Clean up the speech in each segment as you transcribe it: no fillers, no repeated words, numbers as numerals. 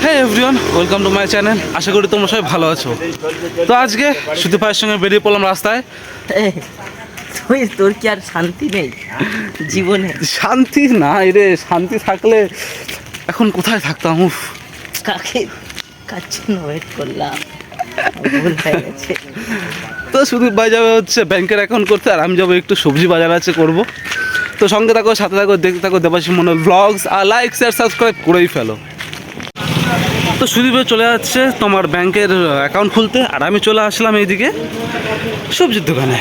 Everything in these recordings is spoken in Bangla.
হ্যাঁ everyone, welcome to my channel. আশা করি তোমরা সবাই ভালো আছো। তো আজকে সুদীপ ভাইয়ের সঙ্গে বেরিয়ে পড়লাম রাস্তায়। তোর কি আর শান্তি নেই জীবনে? শান্তি নাই রে, শান্তি থাকলে এখন কোথায় থাকতাম। উফ, কাকে কার জন্য ওয়েট করলাম, ভুল হয়ে গেছে। তো সুদীপ ভাই যাবে হচ্ছে ব্যাংকের অ্যাকাউন্ট করতে, আর আমি যাবো একটু সবজি বাজার আছে করবো। তো সঙ্গে থাকো, সাথে থাকো, দেখতে থাকো দেবাশিস মন্ডল ব্লগস। আর লাইক শেয়ার সাবস্ক্রাইব করেই ফেলো। তো সুদীপ ভাই চলে যাচ্ছে তোমার ব্যাংকের অ্যাকাউন্ট খুলতে, আর আমি চলে আসলাম এইদিকে সবজির দোকানে।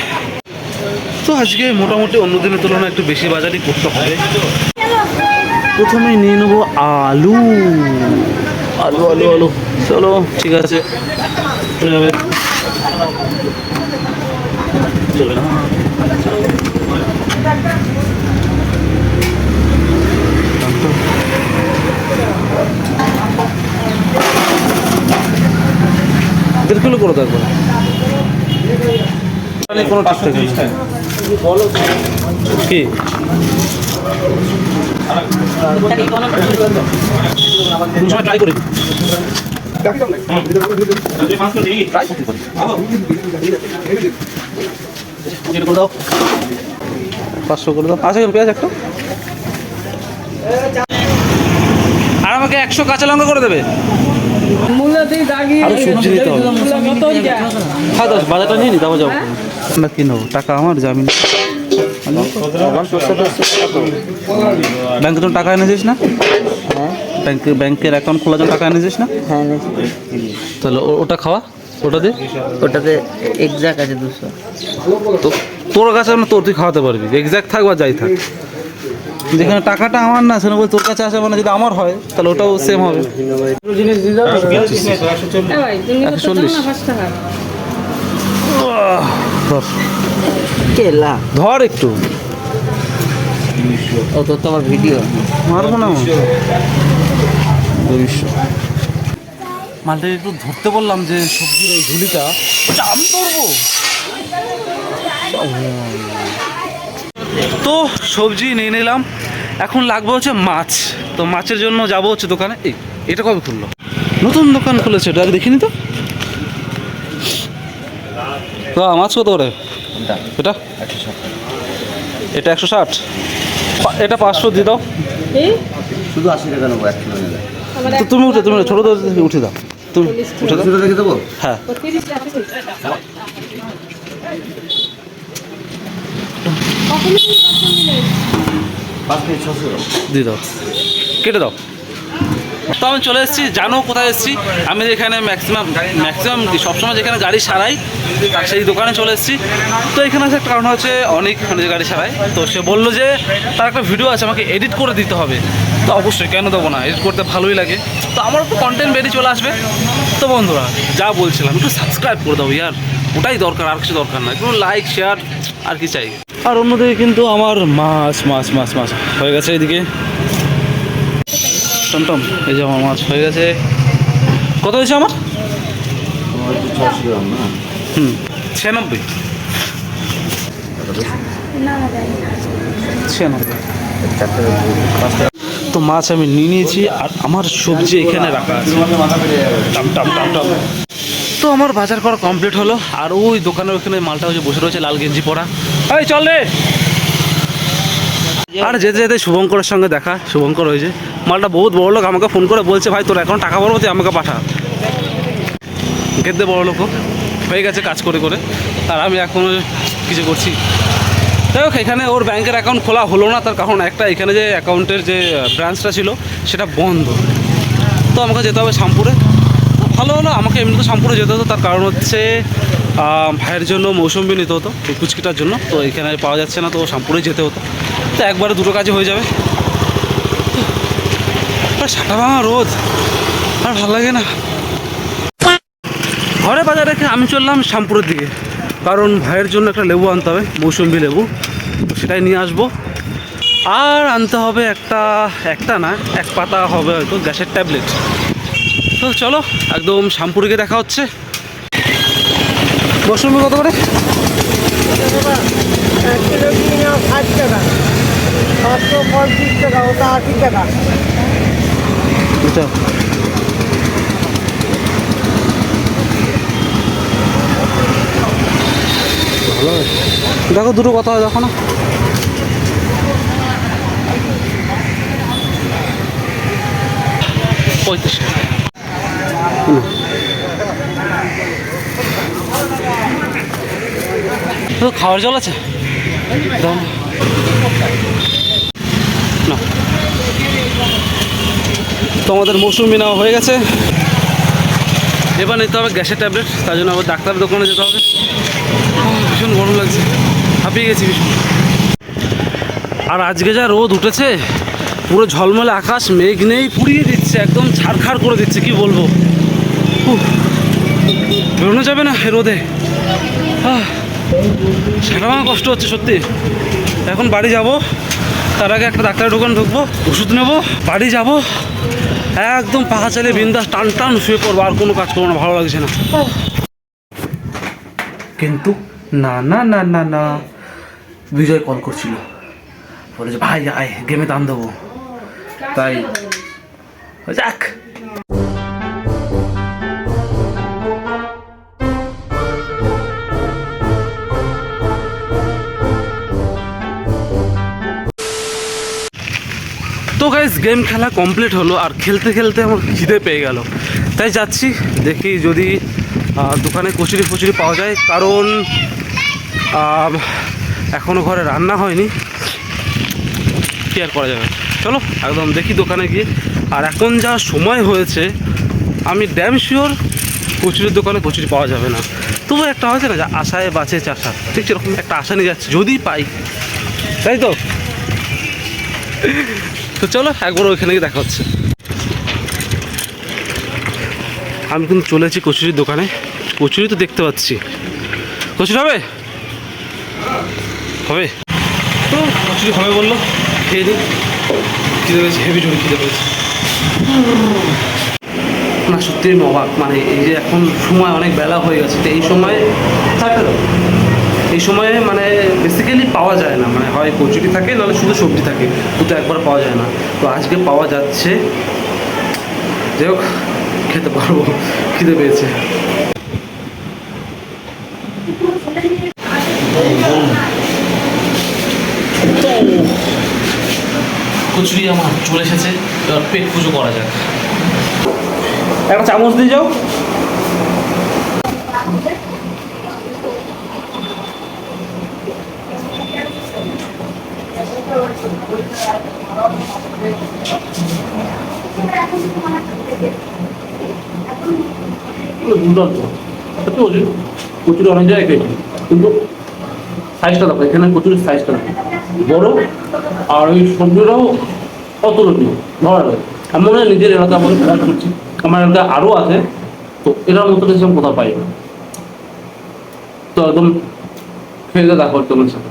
তো আজকে মোটামুটি অন্য দিনের তুলনায় একটু বেশি বাজারই করতে হবে। প্রথমেই নিয়ে নেবো আলু আলু আলু আলু চলো ঠিক আছে, চলে যাবে। চলে না দেড় কিলো করে থাকবে কোনো ঠিক থাকে কি ট্রাই করি। 500 করে দাও। আচ্ছা পেঁয়াজ একটা, আর আমাকে 100 কাঁচা লঙ্কা করে দেবে। আরো সবজি দিতে হবে। হ্যাঁ দশ বাজারটা নিয়ে নি, তারপর যাবো। না কি নেবো, টাকা আমার জামিন। ব্যাংকে তো টাকা এনেছিস না? ব্যাংকের অ্যাকাউন্ট খোলার জন্য টাকা এনেছিস না? হ্যাঁ, তাহলে ওটা খাওয়া, ওটা দে। ওটাতে এক্সাক্ট আছে 200। তো তোর কাছে তোর তুই খাওয়াতে পারবি, এক্সাক্ট থাক বা যাই থাক। যেখানে টাকাটা আমার না, সেখানে তোর কাছে আসে, মানে যদি আমার হয় তাহলে ওটাও সেম হবে। 140 ধর একটু। ও তোর তো আমার ভিডিও মারবো না 200 মালটা একটু ধরতে বললাম যে সবজির এই ঝুলিটা, আমি ধরবো। তো সবজি নিয়ে নিলাম, এখন লাগবে হচ্ছে মাছ। তো মাছের জন্য যাবো হচ্ছে দোকানে। এটা কবে খুললো? নতুন দোকান খুলেছে, এটা দেখিনি তো। মাছ কত করে এটা? এটা 160, এটা 500 দিয়ে দাও। শুধু 80 টাকা নেবো 1 কিলো নিলে। তো তুমি ছোটো উঠে দাও, তুমি উঠে দাও। রেখে দেবো। হ্যাঁ দিয়ে দাও, কেটে দাও। তো আমি চলে এসেছি, জানো কোথায় এসেছি আমি? এখানে ম্যাক্সিমাম কি সবসময় যেখানে গাড়ি সারাই সেই দোকানে চলে এসেছি। তো এখানে আছে একটা কারণ হচ্ছে, অনেক যে গাড়ি সারাই, তো সে বললো যে তার একটা ভিডিও আছে, আমাকে এডিট করে দিতে হবে। তো অবশ্যই, কেন দেবো না, এডিট করতে ভালোই লাগে। তো আমার একটু কন্টেন্ট বেরিয়ে চলে আসবে। তো বন্ধুরা যা বলছিলাম, একটু সাবস্ক্রাইব করে দাও ইয়ার, ওটাই দরকার, আর কিছু দরকার না। একটু লাইক শেয়ার আর কি চাই। আর অন্যদিকে কিন্তু আমার মাছ মাছ মাছ মাছ হয়ে গেছে এদিকে। টমটম, এই যে আমার মাছ হয়ে গেছে। কত হয়েছে আমার? 96। 96। তো মাছ আমি নিয়ে নিয়েছি, আর আমার সবজি এখানে রাখা আছে। তো আমার বাজার করা কমপ্লিট হলো, আর ওই দোকানের ওখানে মালটা হচ্ছে বসে রয়েছে, লাল গেঞ্জি পরা। এই চল রে। আর যেতে যেতে শুভঙ্করের সঙ্গে দেখা। শুভঙ্কর হয়েছে মালটা বহুত বড় লোক, আমাকে ফোন করে বলছে, ভাই তোর এখন টাকা বলবো, তুই আমাকে পাঠা। গেদ্দে বড় লোক হয়ে গেছে কাজ করে করে, আর আমি এখনও কিছু করছি। যাই হোক, এখানে ওর ব্যাংকের অ্যাকাউন্ট খোলা হলো না, তার কারণ একটা, এখানে যে অ্যাকাউন্টের যে ব্রাঞ্চটা ছিল সেটা বন্ধ। তো আমাকে যেতে হবে শামপুরে। তো ভালো হলো, আমাকে এমনি তো শামপুরে যেতে হতো, তার কারণ হচ্ছে ভাইয়ের জন্য মৌসুম্বি নিতে হতো কুচকিটার জন্য। তো এখানে পাওয়া যাচ্ছে না, তো শামপুরে যেতে হতো। তো একবারে দুটো কাজে হয়ে যাবে। সাটা ভাঙা রোদ, আর ভালো লাগে না। ঘরে বাজার রেখে আমি চললাম শামপুরের দিকে, কারণ ভাইয়ের জন্য একটা লেবু আনতে হবে, মৌসুম্বি লেবু। সেটাই নিয়ে আসবো। আর আনতে হবে একটা না, 1 পাতা হবে হয়তো গ্যাসের ট্যাবলেট। তো চলো একদম শামপুরে গিয়ে দেখা হচ্ছে। মৌসুম্বি কত করে? 1 কিলো 60 টাকা, 535 টাকা, ওটা 80 টাকা। এটা দেখো দুটো কথা হয়, দেখো না। পঁয়ত্রিশ টাকা। তো খাওয়ার জল আছে দাও না। তোমাদের মৌসুমি নেওয়া হয়ে গেছে, এবার নিতে হবে গ্যাসের ট্যাবলেট, তার জন্য আবার ডাক্তারের দোকানে যেতে হবে। ভীষণ গরম লাগছে, হাঁপিয়ে গেছি ভীষণ। আর আজকে যা রোদ উঠেছে, পুরো ঝলমলে আকাশ, মেঘ নেই, পুড়িয়ে দিচ্ছে, একদম ছাড়খাড় করে দিচ্ছে, কি বলবো। বেরোনো যাবে না এ রোদে, সেটা আমার কষ্ট হচ্ছে সত্যি। এখন বাড়ি যাব, তার আগে একটা ডাক্তারের দোকান ঢুকবো, ওষুধ নেবো, বাড়ি যাব, একদম পাখা চালিয়ে বিন্দাস টান টান শুয়ে পড়বো, আর কোনো কাজ করবো না, ভালো লাগছে না। কিন্তু না না না না না, বিজয় কল করছিল, বলেছে ভাই আয় গেমে দান দেবো, তাই যাক। তো গাইস গেম খেলা কমপ্লিট হলো, আর খেলতে খেলতে আমার খিদে পেয়ে গেল, তাই যাচ্ছি দেখি যদি দোকানে কচুরি ফচুরি পাওয়া যায়, কারণ এখনও ঘরে রান্না হয়নি, কি আর করা যাবে। চলো একদম দেখি দোকানে গিয়ে। আর এখন যা সময় হয়েছে, আমি ড্যাম শিওর কচুরির দোকানে কচুরি পাওয়া যাবে না, তবু একটা হয়েছে না, যা আশায় বাঁচে চাষা, ঠিক সেরকম একটা আশা নিয়ে যাচ্ছি, যদি পাই, তাই তো। তো চলো একবার ওইখানে গিয়ে দেখা হচ্ছে। আমি কিন্তু চলে এসেছি কচুরির দোকানে, কচুরি তো দেখতে পাচ্ছি, কচুরি হবে হবে তো, কচুরি হবে বললো, খেয়ে দিই, খিদে পেয়েছে, হেভি জোরে খিদে পেয়েছে না, সত্যি আমি অবাক, মানে এই যে এখন সময় অনেক বেলা হয়ে গেছে, তো এই সময় মানে বেসিক্যালি পাওয়া যায় না, মানে হয় কচুরি থাকে নাহলে শুধু সবজি থাকে, কিন্তু একবার পাওয়া যায় না। তো আজকে পাওয়া যাচ্ছে, যাই হোক খেতে পারবো, খিদে পেয়েছে। কচুরি আমার চলে এসেছে, এবার পেট পুজো করা যাক। একটা চামচ দিয়ে যাও। দুর্দান্ত সত্যি বলছি, কচুরি অনেক জায়গায় খেয়েছি, কিন্তু সাইজটা দেখো, এখানে কচুরির সাইজটা বড়, আর ওই সবজিটাও অতুলনীয়, ভালো লাগে। এমন হয় নিজের এলাকা বলে খেলা করছি, আমার এলাকায় আরও আছে, তো এটার মতো কিছু আমি কোথাও পাই না। তো একদম খেয়ে দেখো তোমার সাথে।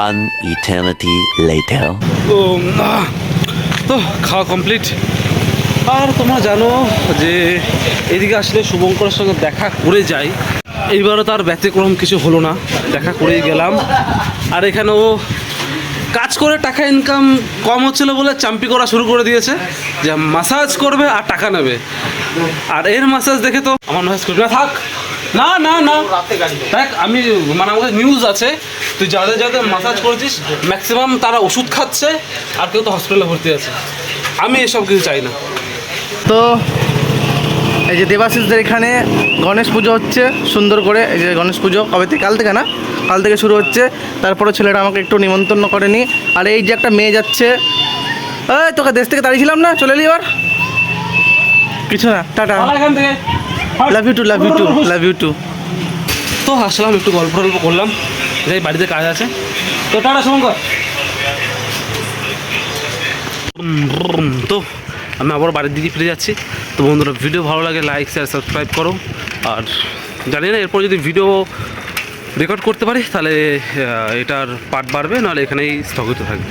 One eternity later. তো খাওয়া কমপ্লিট। আর তোমরা জানো যে এদিকে আসলে শুভঙ্করের সঙ্গে দেখা করে যাই, এইবারও তার ব্যতিক্রম কিছু হলো না, দেখা করেই গেলাম। আর এখানেও কাজ করে টাকা ইনকাম কম হচ্ছিলো বলে চাম্পি করা শুরু করে দিয়েছে, যে মাসাজ করবে আর টাকা নেবে। আর এর মাসাজ দেখে তো আমার মাসাজ করবে না, থাক না না না দেখ, আমি মানে আমাদের নিউজ আছে, তুই যাদের যাদের মাসাজ করেছিস ম্যাক্সিমাম তারা ওষুধ খাচ্ছে, আর কেউ তো হসপিটালে ভর্তি আছে। আমি এসব কিছু চাই না। তো এই যে দেবাশিসদের এখানে গণেশ পুজো হচ্ছে সুন্দর করে, এই যে গণেশ পুজো কবে থেকে, কাল থেকে না, কাল থেকে শুরু হচ্ছে। তারপরে ছেলেটা আমাকে একটু নিমন্ত্রণ করেনি। আর এই যে একটা মেয়ে যাচ্ছে, এই তোকে দেশ থেকে তাড়িয়েছিলাম না, চলে এলি এবার, কিছু না, টাটা, এখান থেকে love you too, love you too, love you too. তো আসলাম, একটু গল্প টল্প করলাম, যাই বাড়িতে কাজ আছে, তো টাটা শুভঙ্কর। তো আমি আবার বাড়ির দিকে ফিরে যাচ্ছি। তো বন্ধুরা ভিডিও ভালো লাগে লাইক শেয়ার সাবস্ক্রাইব করো, আর জানি না এরপর যদি ভিডিও রেকর্ড করতে পারি তাহলে এটার পার্ট বাড়বে, নাহলে এখানেই স্থগিত থাকবে।